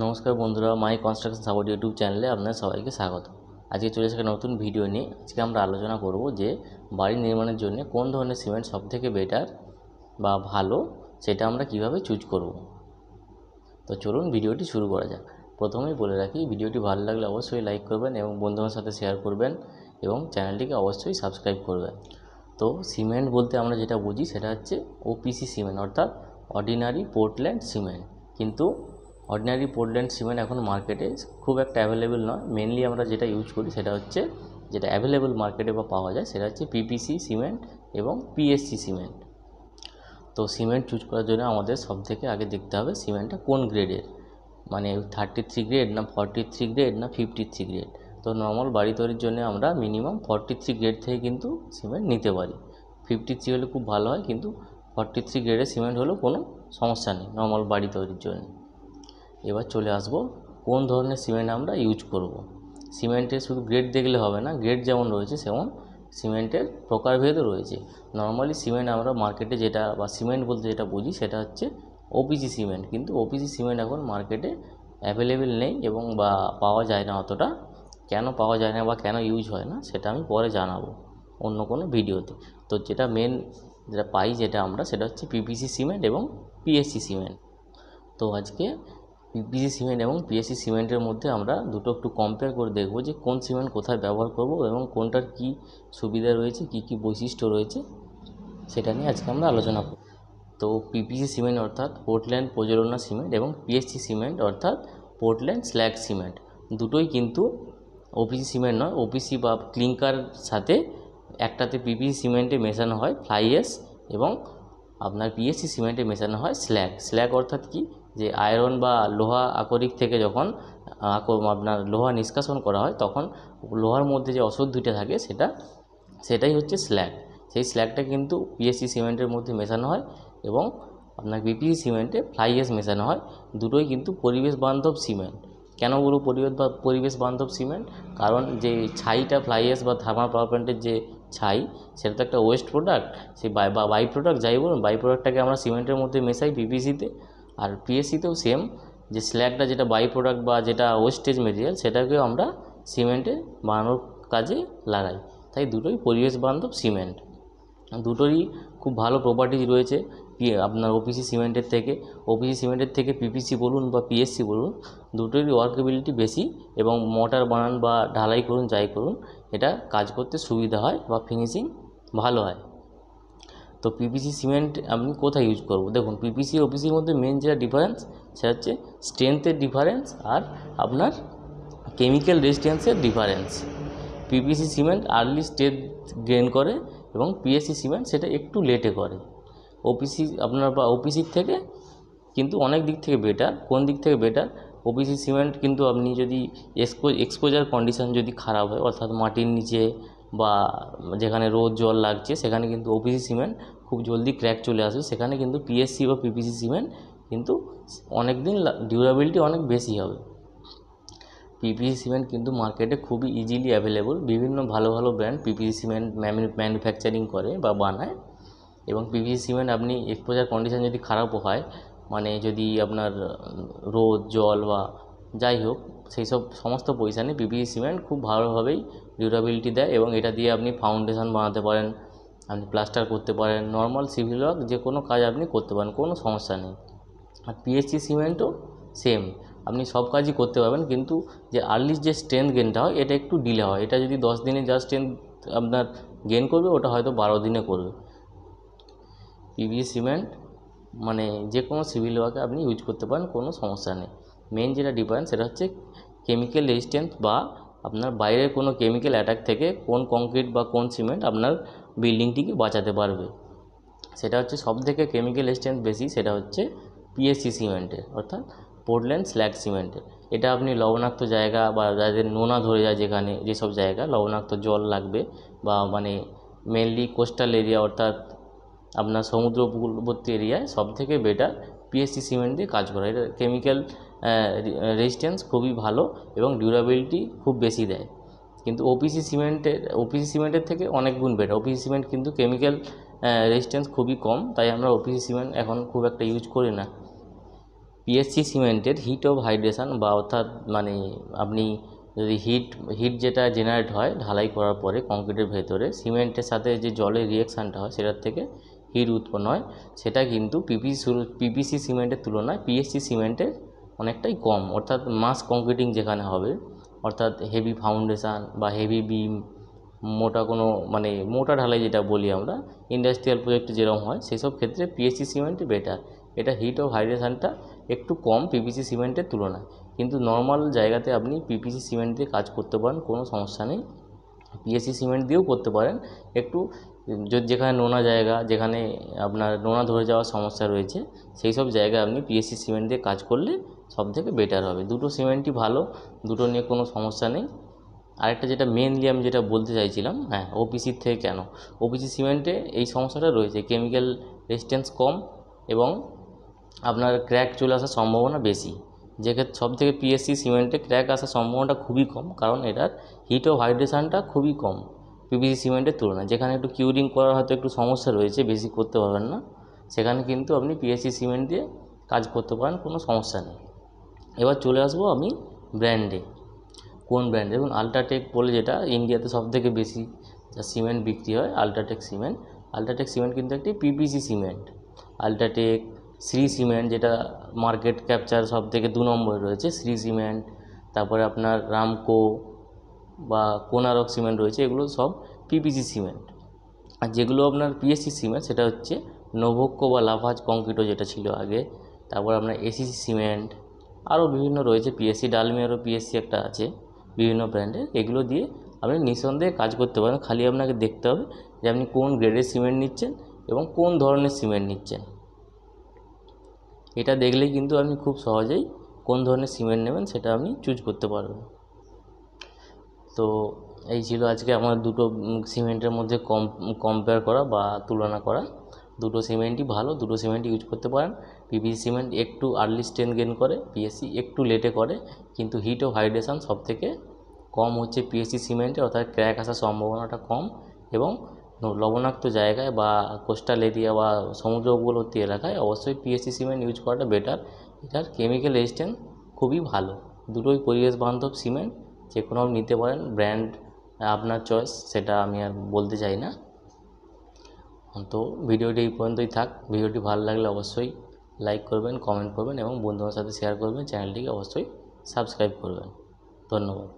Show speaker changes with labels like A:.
A: নমস্কার বন্ধুরা, মাই construction support YouTube চ্যানেলে আপনাদের সবাইকে স্বাগত। আজকে চলে এসেছে নতুন ভিডিও নিয়ে। আজকে আমরা আলোচনা করব যে বাড়ি নির্মাণের জন্য কোন ধরনের সিমেন্ট সবথেকে বেটার বা ভালো, সেটা আমরা কিভাবে চুজ করব। তো চলুন ভিডিওটি শুরু করা যাক। প্রথমেই বলে রাখি, ভিডিওটি ভালো লাগলে অবশ্যই লাইক করবেন এবং বন্ধুদের সাথে শেয়ার করবেন এবং চ্যানেলটিকে অবশ্যই সাবস্ক্রাইব করবেন। তো সিমেন্ট বলতে আমরা যেটা বুঝি সেটা হচ্ছে ওপিসি সিমেন্ট, অর্থাৎ অর্ডিনারি পোর্টল্যান্ড সিমেন্ট। কিন্তু অর্ডিনারি পোর্টল্যান্ড সিমেন্ট এখন মার্কেটে খুব একটা অ্যাভেলেবেল নয়। মেনলি আমরা যেটা ইউজ করি সেটা হচ্ছে, যেটা অ্যাভেলেবেল মার্কেটে বা পাওয়া যায়, সেটা হচ্ছে পিপিসি সিমেন্ট এবং পিএসসি সিমেন্ট। তো সিমেন্ট চুজ করার জন্য আমাদের সবথেকে আগে দেখতে হবে সিমেন্টটা কোন গ্রেডের, মানে 33 গ্রেড না 43 গ্রেড না 53 গ্রেড। তো নর্মাল বাড়ি তৈরির জন্য আমরা মিনিমাম 43 গ্রেড থেকে কিন্তু সিমেন্ট নিতে পারি। 53 হলে খুব ভালো হয়, কিন্তু 43 গ্রেডের সিমেন্ট হলেও কোনো সমস্যা নেই নর্মাল বাড়ি তৈরির জন্য। এবার চলে আসব কোন ধরনের সিমেন্ট আমরা ইউজ করব। সিমেন্টের শুধু গ্রেড দেখলে হবে না, গ্রেড যেমন রয়েছে সেমন সিমেন্টের প্রকারভেদও রয়েছে। নর্মালি সিমেন্ট আমরা মার্কেটে যেটা বা সিমেন্ট বলতে যেটা বুঝি সেটা হচ্ছে ওপিসি সিমেন্ট, কিন্তু ওপিসি সিমেন্ট এখন মার্কেটে অ্যাভেলেবেল নেই এবং বা পাওয়া যায় না অতটা। কেন পাওয়া যায় না বা কেন ইউজ হয় না সেটা আমি পরে জানাবো অন্য কোনো ভিডিওতে। তো যেটা মেন যেটা পাই যেটা আমরা, সেটা হচ্ছে পিপিসি সিমেন্ট এবং পিএসসি সিমেন্ট। তো আজকে পিপিসি সিমেন্ট এবং পিএসসি সিমেন্টের মধ্যে আমরা দুটো একটু কম্পেয়ার করে দেখব যে কোন সিমেন্ট কোথায় ব্যবহার করব এবং কোনটার কি সুবিধা রয়েছে, কি বৈশিষ্ট্য রয়েছে, সেটা নিয়ে আজকে আমরা আলোচনা করব। তো পিপিসি সিমেন্ট অর্থাৎ পোর্টল্যান্ড প্রজ্বলনা সিমেন্ট এবং পিএসসি সিমেন্ট অর্থাৎ পোর্টল্যান্ড স্ল্যাগ সিমেন্ট, দুটোই কিন্তু ওপিসি সিমেন্ট নয়। ওপিসি বা ক্লিংকার সাথে একটাতে পিপিসি সিমেন্টে মেশানো হয় ফ্লাই অ্যাশ এবং আপনার পিএসসি সিমেন্টে মেশানো হয় স্ল্যাগ। স্ল্যাগ অর্থাৎ কি, যে আয়রন বা লোহা আকরিক থেকে যখন আপনার লোহা নিষ্কাশন করা হয় তখন লোহার মধ্যে যে অশুদ্ধিটা থাকে সেটাই হচ্ছে স্ল্যাগ। সেই স্ল্যাগটা কিন্তু পিএসসি সিমেন্টের মধ্যে মেশানো হয় এবং আপনার পিপিসি সিমেন্টে ফ্লাই অ্যাশ মেশানো হয়। দুটোই কিন্তু পরিবেশ বান্ধব সিমেন্ট। কেন বলবো পরিবেশ বান্ধব সিমেন্ট? কারণ যে ছাইটা ফ্লাই অ্যাশ বা থার্মাল পাওয়ার প্ল্যান্টের যে ছাই, সেটা তো একটা ওয়েস্ট প্রোডাক্ট। সেই বাই প্রোডাক্ট যাই বলুন, বাই প্রোডাক্টটাকে আমরা সিমেন্টের মধ্যে মেশাই পিপিসিতে। আর পিএসসিতেও সেম, যে স্ল্যাগটা যেটা বাই প্রোডাক্ট বা যেটা ওয়েস্টেজ মেটেরিয়াল, সেটাকেও আমরা সিমেন্টে বানানোর কাজে লাগাই। তাই দুটোই পরিবেশ বান্ধব সিমেন্ট। দুটোরই খুব ভালো প্রপার্টিজ রয়েছে আপনার ওপিসি সিমেন্টের থেকে। ওপিসি সিমেন্টের থেকে পিপিসি বলুন বা পিএসসি বলুন, দুটোরই ওয়ার্কেবিলিটি বেশি এবং মোটার বানান বা ঢালাই করুন যাই করুন, এটা কাজ করতে সুবিধা হয় বা ফিনিশিং ভালো হয়। তো পিপিসি সিমেন্ট আমি কোথায় ইউজ করব? দেখুন, পিপিসি ওপিসির মধ্যে মেন যেটা ডিফারেন্স সেটা হচ্ছে স্ট্রেংথের ডিফারেন্স আর আপনার কেমিক্যাল রেজিস্ট্যান্সের difference. PPC cement early strength gain করে এবং পিএসসি সিমেন্ট সেটা একটু লেটে করে। ওপিসি আপনার বা ওপিসির থেকে কিন্তু অনেক দিক থেকে বেটার। কোন দিক থেকে বেটার? ওপিসি সিমেন্ট কিন্তু আপনি যদি এক্সপোজার কন্ডিশন যদি খারাপ হয়, অর্থাৎ মাটির নিচে বা যেখানে রোদ জল লাগছে, সেখানে কিন্তু ওপিসি সিমেন্ট খুব জলদি ক্র্যাক চলে আসবে। সেখানে কিন্তু পিএসসি বা পিপিসি সিমেন্ট কিন্তু অনেক দিন ডিউরেবিলিটি অনেক বেশি হবে। পিপিসি সিমেন্ট কিন্তু মার্কেটে খুবই ইজিলি অ্যাভেলেবল। বিভিন্ন ভালো ভালো ব্র্যান্ড পিপিসি সিমেন্ট ম্যানুফ্যাকচারিং করে বা বানায় এবং পিপিসি সিমেন্ট আপনি এক্সপোজার কন্ডিশন যদি খারাপও হয়, মানে যদি আপনার রোদ জল বা যাই হোক, সেই সব সমস্ত পজিশানে পিপিসি সিমেন্ট খুব ভালোভাবেই ডিউরেবিলিটি দেয় এবং এটা দিয়ে আপনি ফাউন্ডেশন বানাতে পারেন, আপনি প্লাস্টার করতে পারেন, নর্মাল সিভিল ওয়ার্ক যে কোনো কাজ আপনি করতে পারেন, কোনো সমস্যা নেই। আর পিএসসি সিমেন্টও সেম, আপনি সব কাজই করতে পারবেন, কিন্তু যে আর্লি যে স্ট্রেংথ গেনটা হয় এটা একটু ডিলে হয়। এটা যদি 10 দিনে যা স্ট্রেংথ আপনার গেন করবে, ওটা হয়তো 12 দিনে করবে। পিভিসি সিমেন্ট মানে যে কোনো সিভিল ওয়ার্কে আপনি ইউজ করতে পারেন, কোনো সমস্যা নেই। মেন যেটা ডিফারেন্স সেটা হচ্ছে কেমিক্যাল রেজিস্ট্যান্স বা আপনার বাইরের কোনো কেমিক্যাল অ্যাটাক থেকে কোন কংক্রিট বা কোন সিমেন্ট আপনার বিল্ডিংটিকে বাঁচাতে পারবে। সেটা হচ্ছে সবথেকে কেমিক্যাল রেজিস্ট্যান্স বেশি, সেটা হচ্ছে পিএসসি সিমেন্টের, অর্থাৎ পোর্টল্যান্ড স্ল্যাগ সিমেন্টের। এটা আপনি লবণাক্ত জায়গা বা যাদের নোনা ধরে যায়, যেখানে যেসব জায়গা লবণাক্ত জল লাগবে বা মানে মেনলি কোস্টাল এরিয়া, অর্থাৎ আপনার সমুদ্র উপকূলবর্তী এরিয়ায় সবথেকে বেটার পিএসসি সিমেন্ট দিয়ে কাজ করা। এটা কেমিক্যাল রেজিস্ট্যান্স খুবই ভালো এবং ডিউরেবিলিটি খুব বেশি দেয়। কিন্তু ওপিসি সিমেন্টের থেকে অনেক গুণ বেটার। ওপিসি সিমেন্ট কিন্তু কেমিক্যাল রেজিস্ট্যান্স খুবই কম, তাই আমরা ওপিসি সিমেন্ট এখন খুব একটা ইউজ করি না। পিএসসি সিমেন্টের হিট অফ হাইড্রেশন বা অর্থাৎ মানে আপনি যদি হিট যেটা জেনারেট হয় ঢালাই করার পরে কংক্রিটের ভেতরে সিমেন্টের সাথে যে জলের রিয়াকশানটা হয় সেটার থেকে হিট উৎপন্ন হয়, সেটা কিন্তু পিপিসি সিমেন্টের তুলনায় পিএসসি সিমেন্টের অনেকটাই কম। অর্থাৎ মাস কংক্রিটিং যেখানে হবে, অর্থাৎ হেভি ফাউন্ডেশান বা হেভি বিম, মোটা কোনো মানে মোটা ঢালাই যেটা বলি আমরা, ইন্ডাস্ট্রিয়াল প্রজেক্টে যেরকম হয় সেই সব ক্ষেত্রে পিএসসি সিমেন্টই বেটার। এটা হিট অফ হাইড্রেশনটা একটু কম পিপিসি সিমেন্টের তুলনায়, কিন্তু নর্মাল জায়গাতে আপনি পিপিসি সিমেন্ট দিয়ে কাজ করতে পারেন, কোনো সমস্যা নেই। পিএসসি সিমেন্ট দিয়েও করতে পারেন, একটু যেখানে নোনা জায়গা, যেখানে আপনার নোনা ধরে যাওয়ার সমস্যা রয়েছে সেই সব জায়গায় আপনি পিএসসি সিমেন্ট দিয়ে কাজ করলে সবথেকে বেটার হবে। দুটো সিমেন্টই ভালো, দুটো নিয়ে কোনো সমস্যা নেই। আরেকটা যেটা মেনলি আমি যেটা বলতে চাইছিলাম, হ্যাঁ, ওপিসির থেকে কেন ওপিসি সিমেন্টে এই সমস্যাটা রয়েছে, কেমিক্যাল রেজিস্ট্যান্স কম এবং আপনার ক্র্যাক চলে আসার সম্ভাবনা বেশি। যেক্ষেত্রে সব থেকে পিএসসি সিমেন্টে ক্র্যাক আসার সম্ভাবনাটা খুবই কম, কারণ এটার হিট অফ হাইড্রেশনটা খুবই কম পিপিসি সিমেন্টের তুলনায়। যেখানে একটু কিউরিং করার হয়তো একটু সমস্যা রয়েছে, বেশি করতে পারবেন না, সেখানে কিন্তু আপনি পিএসসি সিমেন্ট দিয়ে কাজ করতে পারেন, কোনো সমস্যা নেই। এবার চলে আসবো আমি ব্র্যান্ডে। কোন ব্র্যান্ড? দেখুন, আল্ট্রাটেক বলে যেটা ইন্ডিয়াতে সবথেকে বেশি যা সিমেন্ট বিক্রি হয়, আল্ট্রাটেক সিমেন্ট। আল্ট্রাটেক সিমেন্ট কিন্তু একটি PPC cement. UltraTech, Shri cement যেটা মার্কেট ক্যাপচার সবথেকে 2 নম্বরে রয়েছে, শ্রী সিমেন্ট। তারপরে আপনার রামকো বা কোনারক সিমেন্ট রয়েছে, এগুলো সব পিপিসি সিমেন্ট। আর যেগুলো আপনার পিএসসি সিমেন্ট সেটা হচ্ছে নোভোক্কো বা লাভাজ কংক্রিটো যেটা ছিল আগে, তারপর আপনার এসিসি সিমেন্ট, আরও বিভিন্ন রয়েছে পিএসসি, ডালমিয়ারও পিএসসি একটা আছে, বিভিন্ন ব্র্যান্ডের। এগুলো দিয়ে আপনি নিঃসন্দেহে কাজ করতে পারেন, খালি আপনাকে দেখতে হবে যে আপনি কোন গ্রেডের সিমেন্ট নিচ্ছেন এবং কোন ধরনের সিমেন্ট নিচ্ছেন। এটা দেখলেই কিন্তু আপনি খুব সহজেই কোন ধরনের সিমেন্ট নেবেন সেটা আপনি চুজ করতে পারবেন। তো এই ছিল আজকে আমার দুটো সিমেন্টের মধ্যে কম্পেয়ার করা বা তুলনা করা। দুটো সিমেন্টই ভালো, দুটো সিমেন্টই ইউজ করতে পারেন। পিপিসি সিমেন্ট একটু আর্লি স্ট্রেন্থ গেইন করে, পিএসসি একটু লেটে করে, কিন্তু হিট ও হাইড্রেশন সব থেকে কম হচ্ছে পিএসসি সিমেন্টে, অর্থাৎ ক্র্যাক আসার সম্ভাবনাটা কম। এবং লবণাক্ত জায়গায় বা কোস্টাল এরিয়া বা সমুদ্র উপকূলবর্তী এলাকায় অবশ্যই পিএসসি সিমেন্ট ইউজ করাটা বেটার। এটার কেমিক্যাল রেজিস্ট্যান্স খুবই ভালো। দুটোই পরিবেশ বান্ধব সিমেন্ট, যে কোনো নিতে পারেন, ব্র্যান্ড আপনার চয়েস, সেটা আমি আর বলতে চাই না। তো ভিডিওটি এই পর্যন্তই থাক। ভিডিওটি ভালো লাগলে অবশ্যই লাইক করবেন, কমেন্ট করবেন এবং বন্ধুদের সাথে শেয়ার করবেন। চ্যানেলটিকে অবশ্যই সাবস্ক্রাইব করবেন। ধন্যবাদ।